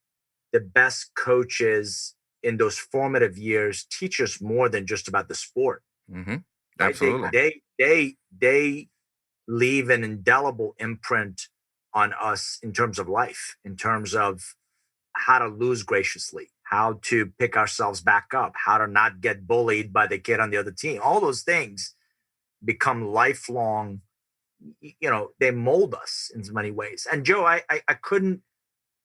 the best coaches in those formative years teach us more than just about the sport. Mm-hmm. Right? Absolutely. They leave an indelible imprint on us in terms of life, in terms of how to lose graciously, how to pick ourselves back up, how to not get bullied by the kid on the other team. All those things become lifelong, they mold us in so many ways. And Joe, I couldn't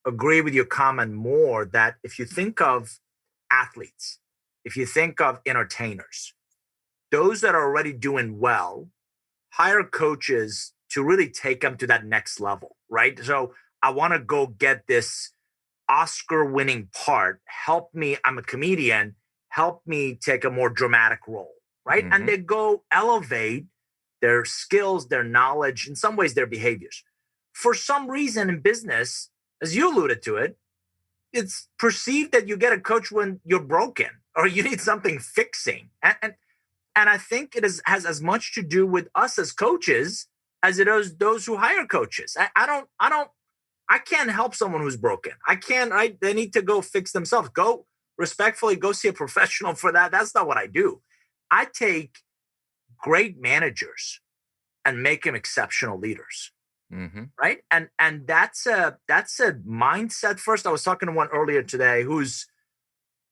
agree with your comment more that if you think of athletes, if you think of entertainers, those that are already doing well, hire coaches to really take them to that next level, right? So I want to go get this Oscar-winning part. Help me. I'm a comedian. Help me take a more dramatic role, right? And they go elevate their skills, their knowledge, in some ways, their behaviors. For some reason in business, as you alluded to it, it's perceived that you get a coach when you're broken or you need something fixing. And I think it has as much to do with us as coaches as it is those who hire coaches. I can't help someone who's broken. They need to go fix themselves. Go respectfully, go see a professional for that. That's not what I do. I take great managers and make them exceptional leaders. Mm-hmm. Right. And that's a mindset first. I was talking to one earlier today who's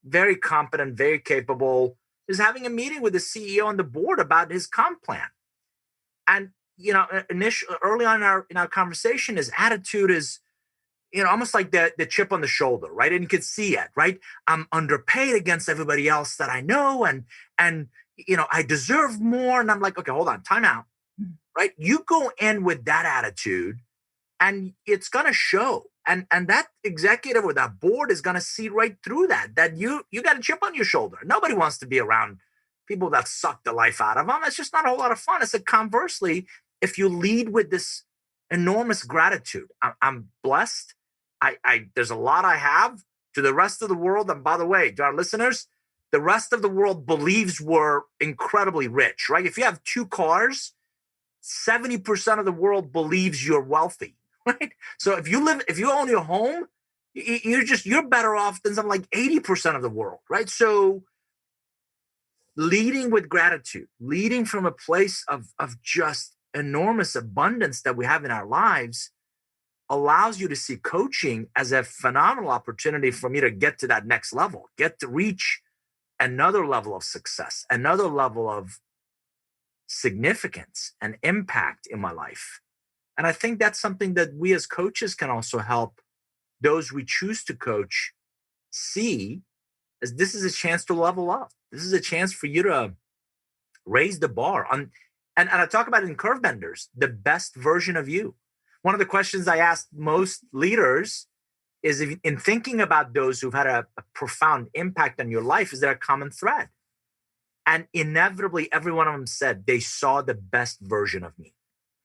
very competent, very capable, is having a meeting with the CEO and the board about his comp plan. And, early on in our conversation, his attitude is, almost like the chip on the shoulder, right? And you could see it, right? I'm underpaid against everybody else that I know. And I deserve more. And I'm like, okay, hold on, time out, right? You go in with that attitude and it's going to show. And that executive or that board is going to see right through that you got a chip on your shoulder. Nobody wants to be around people that suck the life out of them. It's just not a whole lot of fun. It's conversely, if you lead with this enormous gratitude, I'm blessed. There's a lot I have to the rest of the world. And by the way, to our listeners, the rest of the world believes we're incredibly rich, right? If you have 2 cars, 70% of the world believes you're wealthy, right? So if you own your home, you're better off than something like 80% of the world, right? So leading with gratitude, leading from a place of just enormous abundance that we have in our lives allows you to see coaching as a phenomenal opportunity for me to get to that next level, get to reach another level of success, another level of significance and impact in my life. And I think that's something that we as coaches can also help those we choose to coach see, as this is a chance to level up. This is a chance for you to raise the bar on. And I talk about it in Curvebenders, the best version of you. One of the questions I ask most leaders is, if, in thinking about those who've had a profound impact on your life, is there a common thread? And inevitably, every one of them said they saw the best version of me.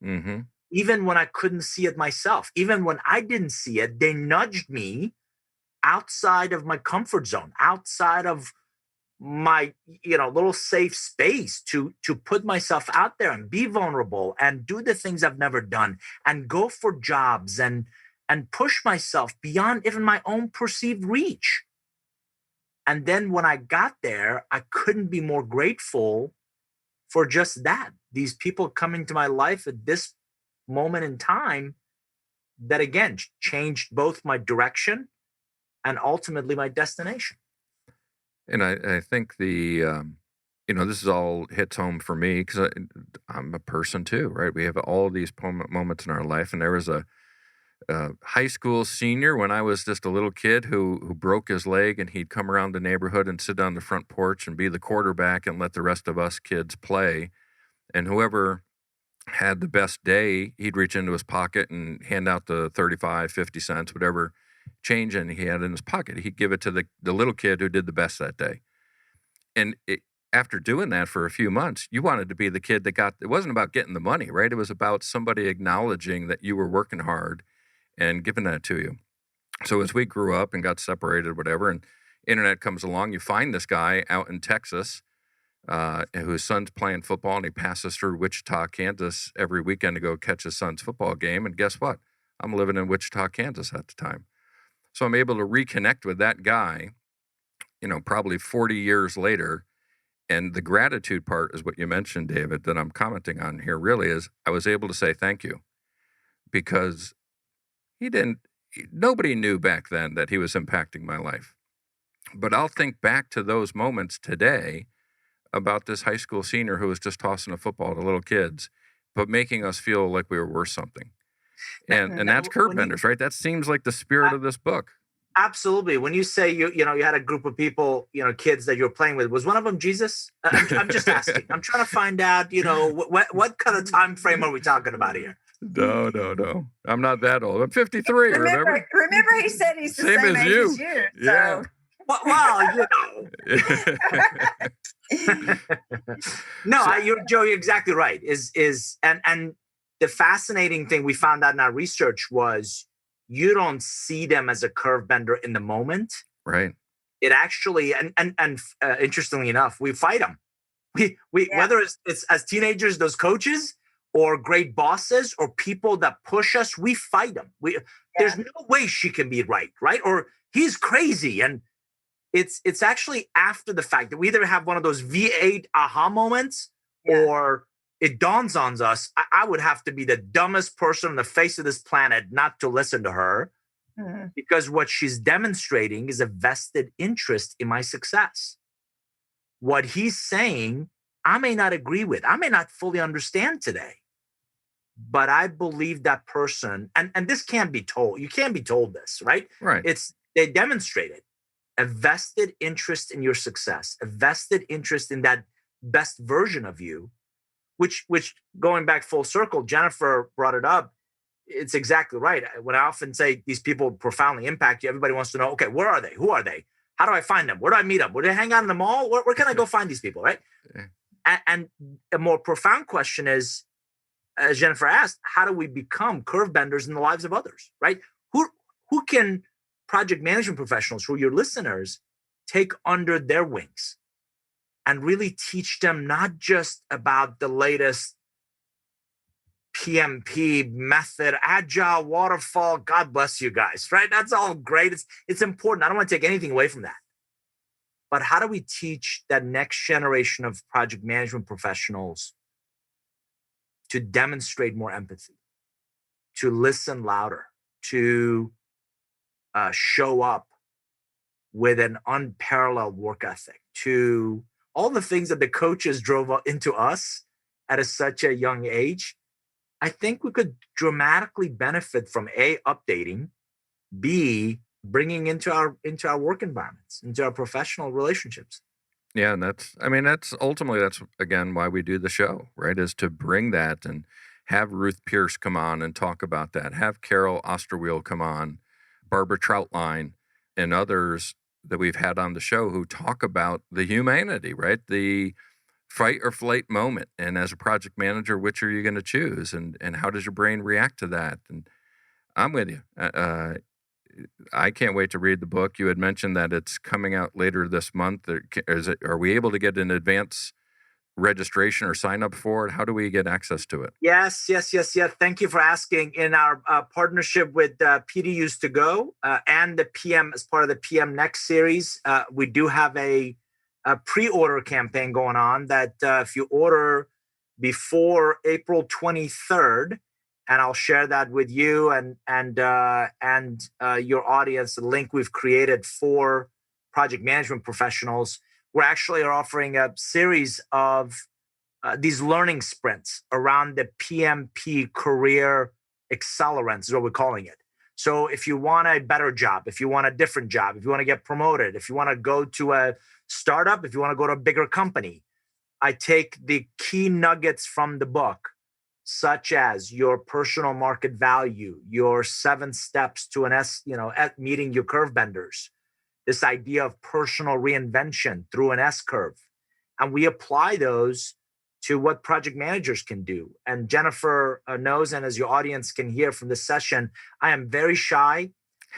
Mm-hmm. Even when I couldn't see it myself, even when I didn't see it, they nudged me outside of my comfort zone, outside of my little safe space to put myself out there and be vulnerable and do the things I've never done and go for jobs and push myself beyond even my own perceived reach. And then when I got there, I couldn't be more grateful for just that. These people coming to my life at this moment in time that, again, changed both my direction and ultimately my destination. And I think this is all hits home for me because I'm a person too, right? We have all these moments in our life. And there was a high school senior when I was just a little kid who broke his leg, and he'd come around the neighborhood and sit on the front porch and be the quarterback and let the rest of us kids play. And whoever had the best day, he'd reach into his pocket and hand out the 35, 50 cents, whatever change and he had in his pocket. He'd give it to the little kid who did the best that day. And after doing that for a few months, you wanted to be the kid that it wasn't about getting the money, right? It was about somebody acknowledging that you were working hard and giving that to you. So as we grew up and got separated, whatever, and internet comes along, you find this guy out in Texas whose son's playing football, and he passes through Wichita, Kansas every weekend to go catch his son's football game. And guess what? I'm living in Wichita, Kansas at the time. So I'm able to reconnect with that guy, probably 40 years later. And the gratitude part is what you mentioned, David, that I'm commenting on here really is I was able to say thank you because nobody knew back then that he was impacting my life. But I'll think back to those moments today about this high school senior who was just tossing a football to little kids, but making us feel like we were worth something. And that's Curvebenders, right? That seems like the spirit of this book. Absolutely. When you say you had a group of people, kids that you were playing with, was one of them Jesus? I'm just asking. I'm trying to find out, what kind of time frame are we talking about here? No. I'm not that old. I'm 53. Remember he said he's the same as age you. as you. Yeah. So. No, Joe, you're exactly right. And the fascinating thing we found out in our research was you don't see them as a curve bender in the moment. Right. It actually, and interestingly enough, we fight them. Whether it's as teenagers, those coaches, or great bosses, or people that push us, we fight them. There's no way she can be right? Or he's crazy. And it's actually after the fact that we either have one of those V8 aha moments, or it dawns on us, I would have to be the dumbest person on the face of this planet not to listen to her, because what she's demonstrating is a vested interest in my success. What he's saying, I may not agree with, I may not fully understand today, but I believe that person, and this can't be told. You can't be told this, right? Right. They demonstrated a vested interest in your success, a vested interest in that best version of you, which going back full circle, Jennifer brought it up. It's exactly right. When I often say these people profoundly impact you, everybody wants to know, okay, where are they? Who are they? How do I find them? Where do I meet them? Where do they hang out in the mall? Where can I go find these people, right? And a more profound question is, as Jennifer asked, how do we become curve benders in the lives of others, right? Who can project management professionals, who are your listeners, take under their wings and really teach them not just about the latest PMP method, agile, waterfall, God bless you guys, right? That's all great. It's important. I don't want to take anything away from that. But how do we teach that next generation of project management professionals to demonstrate more empathy, to listen louder, to show up with an unparalleled work ethic, to all the things that the coaches drove into us at such a young age, I think we could dramatically benefit from A, updating, B, bringing into our work environments, into our professional relationships. Yeah, and that's ultimately, that's again why we do the show, right? Is to bring that and have Ruth Pierce come on and talk about that. Have Carol Osterwheel come on, Barbara Troutline, and others that we've had on the show who talk about the humanity, right? The fight or flight moment. And as a project manager, which are you going to choose? And how does your brain react to that? And I'm with you. I can't wait to read the book. You had mentioned that it's coming out later this month. Are we able to get an advance registration or sign up for it? How do we get access to it? Yes. Thank you for asking. In our partnership with PDUs to Go and the PM, as part of the PM Next series, we do have a pre-order campaign going on that if you order before April 23rd, and I'll share that with you and your audience, the link we've created for project management professionals. We actually are offering a series of these learning sprints around the PMP career accelerants is what we're calling it. So if you want a better job, if you want a different job, if you want to get promoted, if you want to go to a startup, if you want to go to a bigger company, I take the key nuggets from the book, such as your personal market value, your 7 steps to at meeting your Curvebenders, this idea of personal reinvention through an S curve. And we apply those to what project managers can do. And Jennifer knows, and as your audience can hear from this session, I am very shy.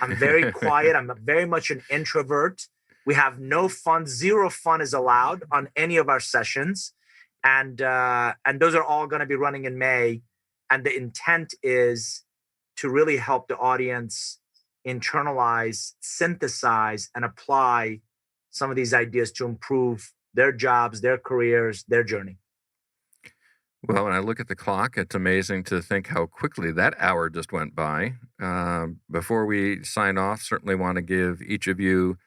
I'm very quiet. I'm very much an introvert. We have no fun, 0 fun is allowed on any of our sessions. And those are all going to be running in May. And the intent is to really help the audience internalize, synthesize, and apply some of these ideas to improve their jobs, their careers, their journey. Well, when I look at the clock, it's amazing to think how quickly that hour just went by. Before we sign off, certainly want to give each of you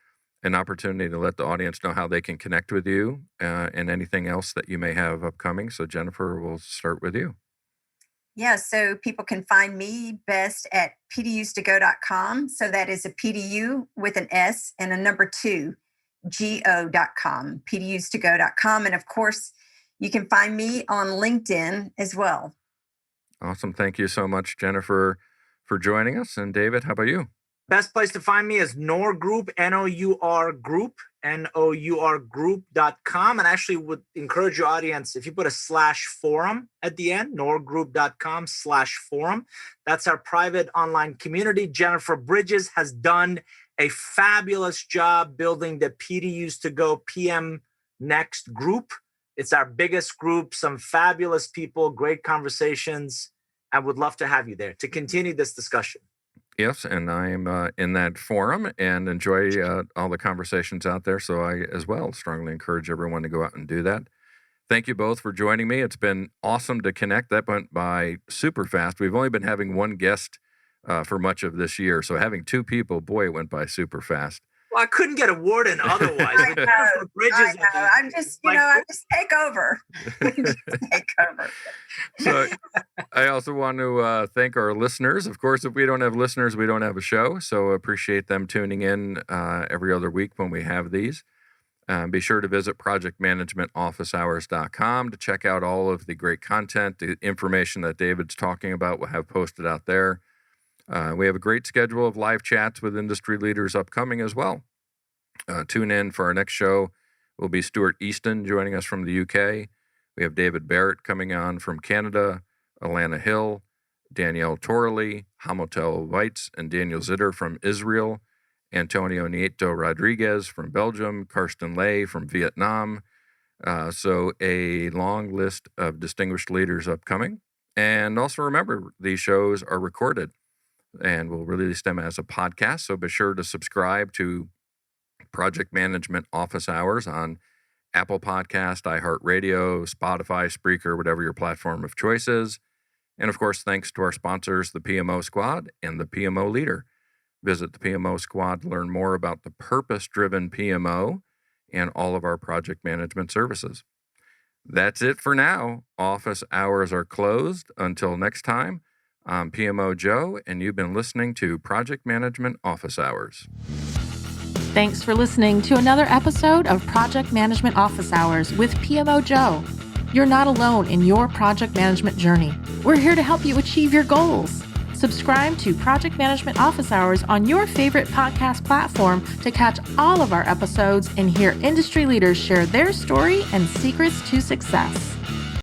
an opportunity to let the audience know how they can connect with you and anything else that you may have upcoming. So Jennifer, we'll start with you. Yeah, so people can find me best at pdustogo.com. So that is a PDU with an S and a number 2, go.com, pdustogo.com. And of course, you can find me on LinkedIn as well. Awesome. Thank you so much, Jennifer, for joining us. And David, how about you? Best place to find me is Nour Group, Nour Group, nourgroup.com. And actually would encourage your audience, if you put a /forum at the end, nourgroup.com/forum, that's our private online community. Jennifer Bridges has done a fabulous job building the PDUs to Go PM Next group. It's our biggest group, some fabulous people, great conversations. I would love to have you there to continue this discussion. Yes, and I'm in that forum and enjoy all the conversations out there. So I, as well, strongly encourage everyone to go out and do that. Thank you both for joining me. It's been awesome to connect. That went by super fast. We've only been having one guest for much of this year. So having 2 people, boy, it went by super fast. Well, I couldn't get a word in otherwise. I know. I'm just take over. Take over. So I also want to thank our listeners. Of course, if we don't have listeners, we don't have a show. So appreciate them tuning in every other week when we have these. Be sure to visit projectmanagementofficehours.com to check out all of the great content, the information that David's talking about. We'll have posted out there. We have a great schedule of live chats with industry leaders upcoming as well. Tune in for our next show. Will be Stuart Easton joining us from the UK. We have David Barrett coming on from Canada, Alana Hill, Danielle Torley, Hamotel Weitz, and Daniel Zitter from Israel, Antonio Nieto Rodriguez from Belgium, Karsten Lay from Vietnam. So a long list of distinguished leaders upcoming. And also remember, these shows are recorded and we'll release them as a podcast. So be sure to subscribe to Project Management Office Hours on Apple Podcast, iHeartRadio, Spotify, Spreaker, whatever your platform of choice is. And of course, thanks to our sponsors, the PMO Squad and the PMO Leader. Visit the PMO Squad to learn more about the purpose-driven PMO and all of our project management services. That's it for now. Office hours are closed. Until next time, I'm PMO Joe, and you've been listening to Project Management Office Hours. Thanks for listening to another episode of Project Management Office Hours with PMO Joe. You're not alone in your project management journey. We're here to help you achieve your goals. Subscribe to Project Management Office Hours on your favorite podcast platform to catch all of our episodes and hear industry leaders share their story and secrets to success.